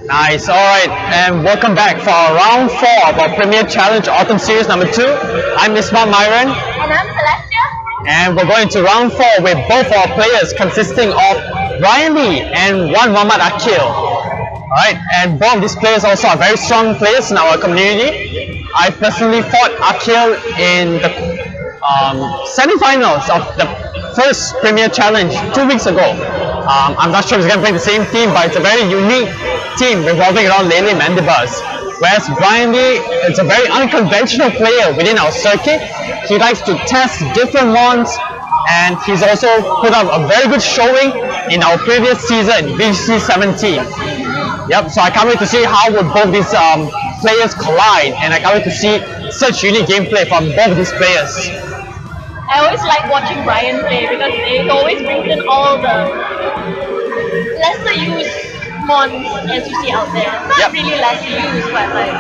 Nice, alright, and welcome back for round 4 of our Premier Challenge Autumn Series number 2. I'm Ismail Myron. And I'm Celestia. And we're going to round 4 with both our players consisting of Brian Lee and one Muhammad Akil. Alright, and both of these players also are very strong players in our community. I personally fought Akil in the semi-finals of the first Premier Challenge 2 weeks ago. I'm not sure if he's going to play the same team, but it's a very unique team revolving around Lele Mandibas. Whereas Brian Lee is a very unconventional player within our circuit. He likes to test different ones, and he's also put up a very good showing in our previous season, VGC17. Yep, so I can't wait to see how would both these players collide, and I can't wait to see such unique gameplay from both these players. I always like watching Brian play because it always brings in all the lesser used mons as you see out there. Not really lesser used, but like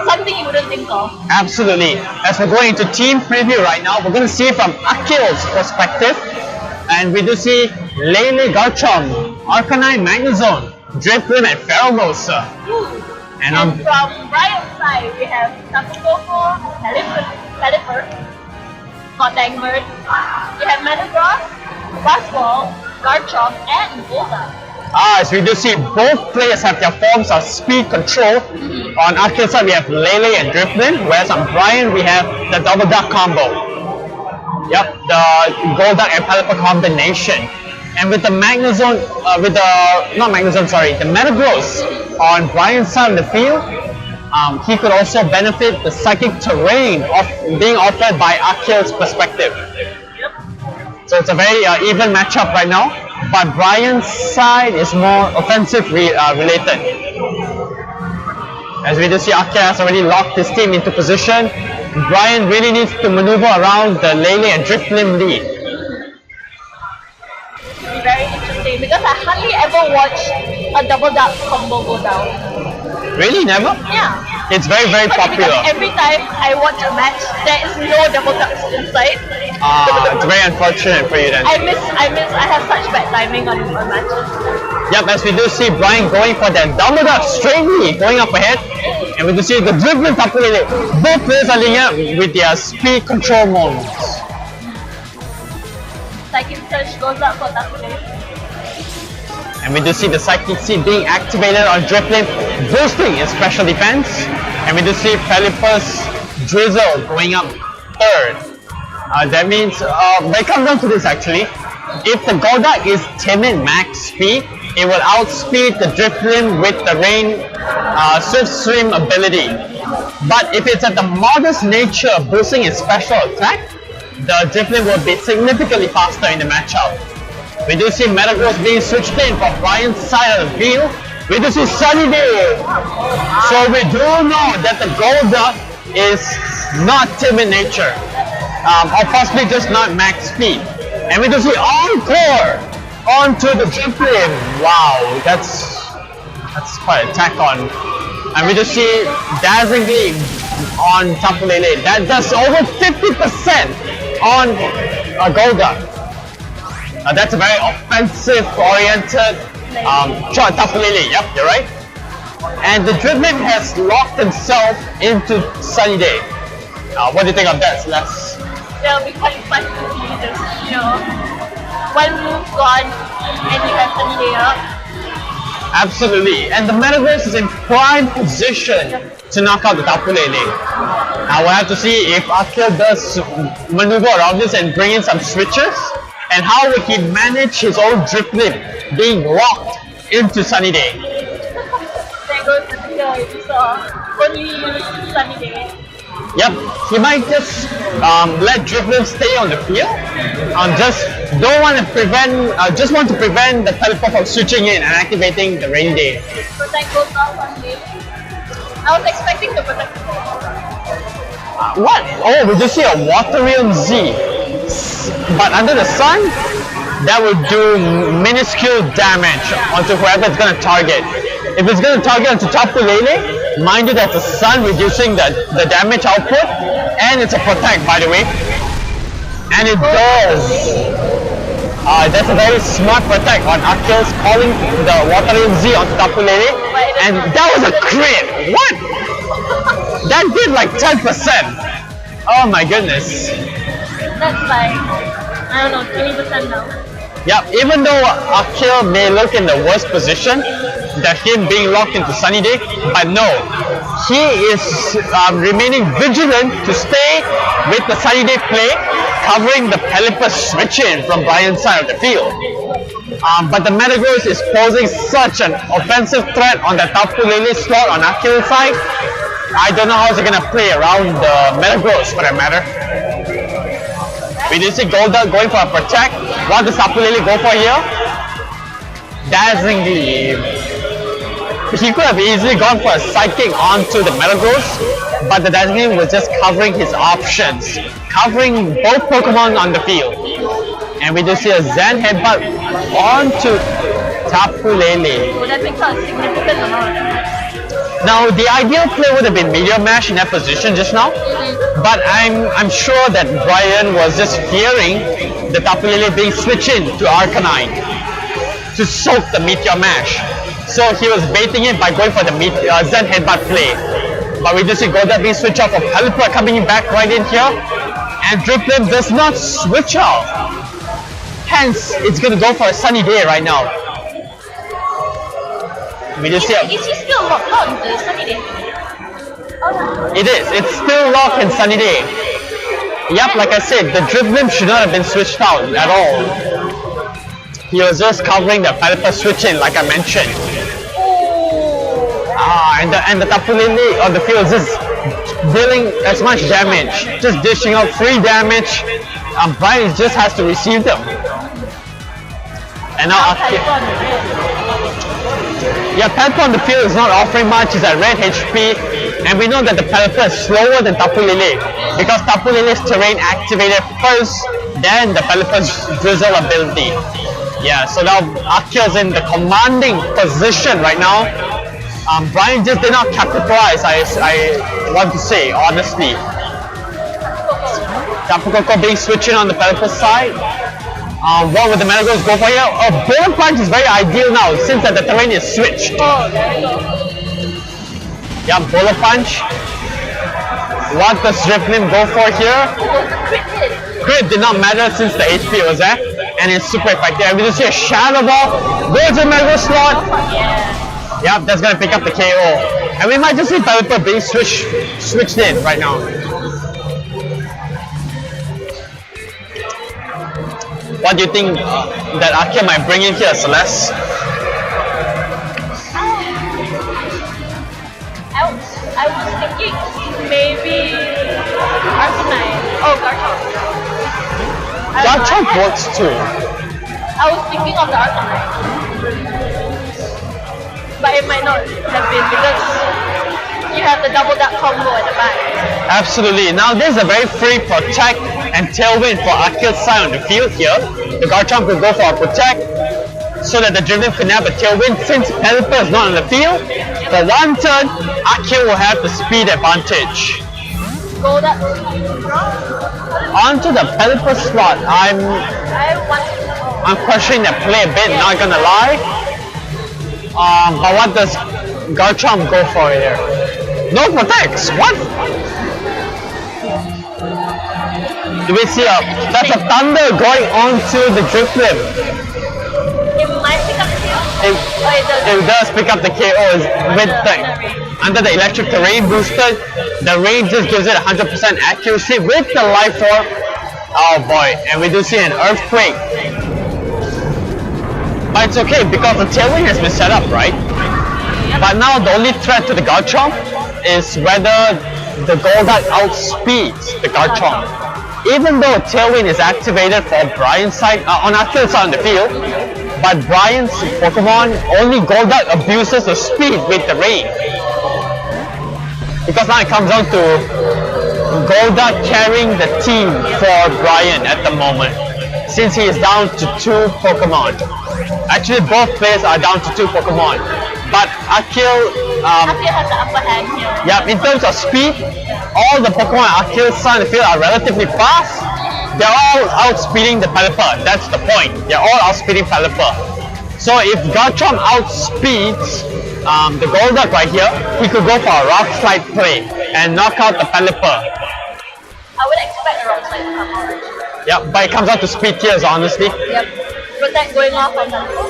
something you wouldn't think of. Absolutely. As we're going into team preview right now, we're going to see from Akil's perspective, and we do see Lele Garchomp, Arcanine Magnezone, Drifloon, and Pheromosa. And from Brian's side, we have Tapu Koko, Pelipper, Godangmerd, we have Metagross, Buzzball, Garchomp, and Golda. As we do see, both players have their forms of speed control. On Akil's side, we have Lele and Drifloon, whereas on Brian, we have the Double Duck combo. Yep, the Golduck and Pelipper combination. And with the Magnezone, the Metagross on Brian's side of the field, he could also benefit the psychic terrain of being offered by Akil's perspective. So it's a very even matchup right now, but Brian's side is more offensive related. As we do see, Akil has already locked his team into position. Brian really needs to maneuver around the Lele and Drifloon lead. Very interesting because I hardly ever watch a double duck combo go down. Really? Never? Yeah. It's very, very popular. Because every time I watch a match, there is no double ducks inside. It's very unfortunate for you then. I have such bad timing on matches. Yep, as we do see Brian going for that double duck straightly, going up ahead. And we do see the Drifloon Tapu Lele. Both players are linking up with their speed control modes. Psychic Surge goes up for Tapu Lele. And we do see the Psychic Seed being activated on Drifloon, boosting its special defense. And we do see Pelipper's Drizzle going up third. That means, when it comes down to this actually, if the Golduck is timid max speed, it will outspeed the Drifloon with the Rain Swift Swim ability. But if it's at the modest nature boosting its special attack, the Drifloon will be significantly faster in the matchup. We do see Metagross being switched in from Brian's side of the field. We do see Sunny Day. So we do know that the Golduck is not timid nature. Or possibly just not max speed. And we do see Encore onto the Drifloon. Wow, that's quite an attack on. And we just see Dazzling Gleam on Tapu Lele. That does over 50% on a Golduck. That's a very offensive-oriented shot, Tapu Lele. Yep, you're right. And the Drifloon has locked himself into Sunny Day. What do you think of that, Celeste? It'll be quite fun to see just, one move gone and you have Sunny Day up. Absolutely. And the Metaverse is in prime position to knock out the Tapu Lele. Now we'll have to see if Akil does maneuver around this and bring in some switches. And how would he manage his own Drifloon being locked into Sunny Day? There goes the girl you saw. Only use Sunny Day. Yep, he might just let Drifloon stay on the field. Just want to prevent the Pelipper from switching in and activating the Rainy Day. Protect goes off on me. I was expecting to protect the ball. What? Oh, we just see a Waterium Z. But under the sun, that would do minuscule damage onto whoever it's going to target. If it's going to target onto Tapu Lele, mind you that's a sun reducing the damage output, and it's a protect by the way. And it does. That's a very smart protect on Akil's calling the Waterium Z onto Tapu Lele. And that was a crit! What? That did like 10%! Oh my goodness. That's like, I don't know, 20% now. Yeah, even though Akil may look in the worst position, that him being locked into Sunny Day, but no, he is remaining vigilant to stay with the Sunny Day play, covering the Pelipper switch in from Brian's side of the field. But the Metagross is posing such an offensive threat on the Tapu Lele slot on Akil's side. I don't know how he's gonna play around the Metagross for that matter. We do see Golduck going for a protect. What does Tapu Lele go for here? Dazzlingly. He could have easily gone for a Psychic onto the Metagross, but the Dazzling was just covering his options, covering both Pokemon on the field. And we do see a Zen Headbutt onto Tapu Lele. Would that make a significant amount? Now, the ideal play would have been Meteor Mash in that position just now, but I'm sure that Brian was just fearing the Tapu Lele being switched in to Arcanine to soak the Meteor Mash. So he was baiting it by going for the Zen Headbutt play. But we just see Golduck being switched off of Pelipper coming back right in here, and Drifblim does not switch off. Hence, it's going to go for a Sunny Day right now. We just see Is he still locked on to Sunny Day? Oh, it is. It's still locked in Sunny Day. Yep, like I said, the Drifblim should not have been switched out at all. He was just covering the Pelipper switch in, like I mentioned. And the Tapu Lele on the field is just dealing as much damage, just dishing out free damage. Brian just has to receive them. And now Pelipper on the field is not offering much. He's at red HP, and we know that the Pelipper is slower than Tapu Lele because Tapu Lele's terrain activated first, then the Pelipper's drizzle ability. Yeah, so now Akil's in the commanding position right now. Brian just did not capitalize, I want to say, honestly. Tapu Koko being switching on the Pelipper side. What would the Metagross go for here? Bullet Punch is very ideal now since that the terrain is switched. oh, there you go. Yeah, Bullet Punch. What does Drifblim go for here? Crit did not matter since the HP was there, and it's super effective. And we just see a Shadow Ball, goes to the Metagross slot. Yep, that's gonna pick up the KO. And we might just see Pelipper being switched in right now. What do you think that Akil might bring in here, Celeste? I was thinking maybe Arcanine. Oh, Garchomp. Garchomp works too. I was thinking of the Arcanine. But it might not have been because you have the double duck combo at the back. Absolutely. Now there's a very free protect and tailwind for Akil's side on the field here. The Garchomp will go for a protect so that the Drifblim can have a tailwind since Pelipper is not on the field. For one turn, Akil will have the speed advantage. Go that. Onto the Pelipper slot. I'm questioning that play a bit, not gonna lie. But what does Garchomp go for here? No protects. What? Do we see that's a Thunder going on to the Drifblim? It might pick up the KO. It does pick up the KO with under the electric terrain booster. The range just gives it 100% accuracy with the life orb. Oh boy, and we do see an Earthquake. But it's okay because the tailwind has been set up, right? But now the only threat to the Garchomp is whether the Golduck outspeeds the Garchomp. Even though tailwind is activated for Brian's side, on Akil's side on the field, but Brian's Pokemon, only Golduck abuses the speed with the rain. Because now it comes down to Golduck carrying the team for Brian at the moment, since he is down to 2 Pokemon. Actually, both players are down to 2 Pokemon. But Akil has the upper hand here. Yeah, in terms of speed, all the Pokemon Akil's side of the field are relatively fast. They're all outspeeding the Pelipper. That's the point. They're all outspeeding Pelipper. So if Garchomp outspeeds the Golduck right here, he could go for a rock slide play and knock out the Pelipper. I would expect a rock slide to come out actually. Yep, but it comes out to speed tiers, honestly. Yep. Protect going off on Pelipper.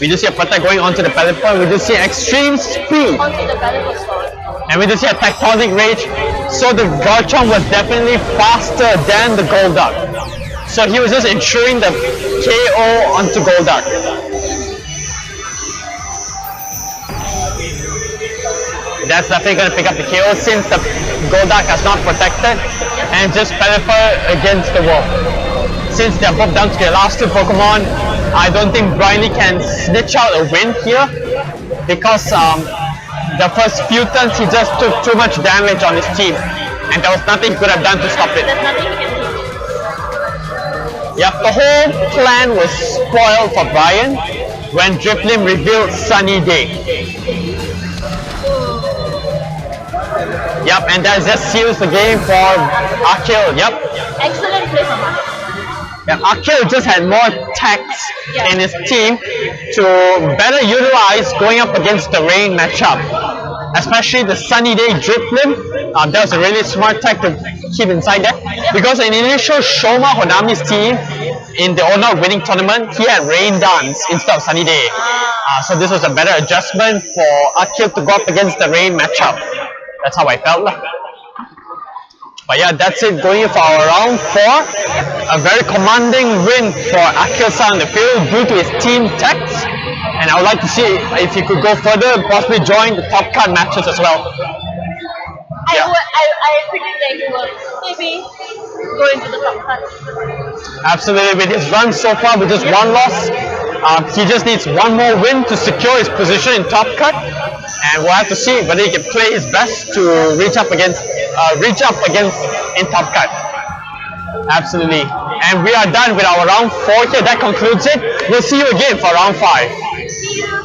We just see a Protect going onto the Pelipper. We just see extreme speed. Onto the Pelipper slot. And we just see a Tectonic Rage. So the Garchomp was definitely faster than the Golduck. So he was just ensuring the KO onto Golduck. That's definitely going to pick up the KO since the Golduck has not protected. And just Pelipper against the wall. Since they're both down to their last two Pokemon, I don't think Briley can snitch out a win here. Because the first few turns he just took too much damage on his team. And there was nothing he could have done to stop it. There's nothing he can do. Yep, the whole plan was spoiled for Brian when Driflim revealed Sunny Day. Yep, and that just seals the game for Akil. Yep. Excellent play from us. Yep, Akil just had more attacks in his team to better utilize going up against the rain matchup. Especially the Sunny Day Driflim. That was a really smart tech to keep inside there. Because in initial Shoma Honami's team, in the Honor winning tournament, he had Rain Dance instead of Sunny Day. So this was a better adjustment for Akil to go up against the rain matchup. That's how I felt. But yeah, that's it going for our round 4. A very commanding win for Akil-san on the field due to his team techs. And I would like to see if he could go further and possibly join the top card matches as well. I predict that he will maybe go into the top cut. Absolutely, with his run so far with just one loss, he just needs one more win to secure his position in top cut. And we'll have to see whether he can play his best to reach up against in top cut. Absolutely. And we are done with our round 4 here. That concludes it. We'll see you again for round 5. See you.